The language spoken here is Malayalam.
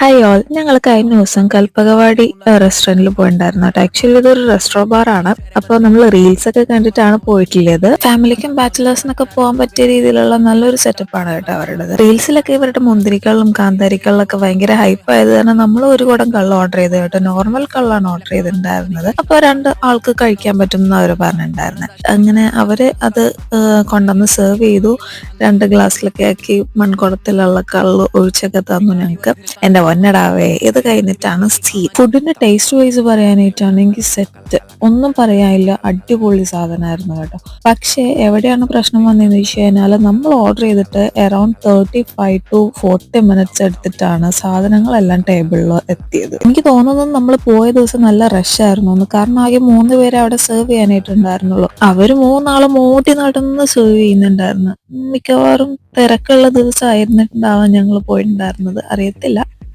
ഹായ് ഓൾ, ഞങ്ങൾ കഴിഞ്ഞ ദിവസം കൽപ്പകവാടി റെസ്റ്റോറന്റിൽ പോയിട്ടുണ്ടായിരുന്നു കേട്ടോ. ആക്ച്വലി ഇതൊരു റെസ്റ്റോറന്റ് ബാർ ആണ്. അപ്പോൾ നമ്മൾ റീൽസ് ഒക്കെ കണ്ടിട്ടാണ് പോയിട്ടുള്ളത്. ഫാമിലിക്കും ബാച്ചിലേഴ്സിനൊക്കെ പോകാൻ പറ്റിയ രീതിയിലുള്ള നല്ലൊരു സെറ്റപ്പാണ് കേട്ടോ അവരുടേത്. റീൽസിലൊക്കെ ഇവരുടെ മുന്തിരിക്കള്ളും കാന്താരിക്കള്ളിലൊക്കെ ഭയങ്കര ഹൈപ്പ് ആയത് കാരണം നമ്മൾ ഒരു കുടം കള്ള് ഓർഡർ ചെയ്ത് കേട്ടോ. നോർമൽ കള്ളാണ് ഓർഡർ ചെയ്തിട്ടുണ്ടായിരുന്നത്. അപ്പോൾ രണ്ട് ആൾക്ക് കഴിക്കാൻ പറ്റും എന്ന് അവർ പറഞ്ഞിട്ടുണ്ടായിരുന്നത്. അങ്ങനെ അവര് അത് കൊണ്ടുവന്ന് സെർവ് ചെയ്തു. 2 ഗ്ലാസ്സിലൊക്കെ ആക്കി മൺകുടത്തിലുള്ള കള്ള് ഒഴിച്ചൊക്കെ തന്നു ഞങ്ങൾക്ക്. എന്റെ പൊന്നടാവേ, ഇത് കഴിഞ്ഞിട്ടാണ് ഫുഡിന്റെ ടേസ്റ്റ് വൈസ് പറയാനായിട്ടാണെങ്കിൽ സെറ്റ്, ഒന്നും പറയാനില്ല, അടിപൊളി സാധനമായിരുന്നു കേട്ടോ. പക്ഷേ എവിടെയാണ് പ്രശ്നം വന്നതെന്ന് വെച്ച് കഴിഞ്ഞാൽ നമ്മൾ ഓർഡർ ചെയ്തിട്ട് അറൌണ്ട് 35 to 40 minutes എടുത്തിട്ടാണ് സാധനങ്ങളെല്ലാം ടേബിളിൽ എത്തിയത്. എനിക്ക് തോന്നുന്നത് നമ്മൾ പോയ ദിവസം നല്ല റഷ് ആയിരുന്നു എന്ന്. കാരണം ആകെ 3 പേരെ അവിടെ സെർവ് ചെയ്യാനായിട്ടുണ്ടായിരുന്നുള്ളൂ. അവര് 3 ആളും ഓടി നടന്ന് സെർവ് ചെയ്യുന്നുണ്ടായിരുന്നു. മിക്കവാറും തിരക്കുള്ള ദിവസമായിരുന്നിട്ടുണ്ടാവാൻ ഞങ്ങൾ പോയിട്ടുണ്ടായിരുന്നത്, അറിയത്തില്ല.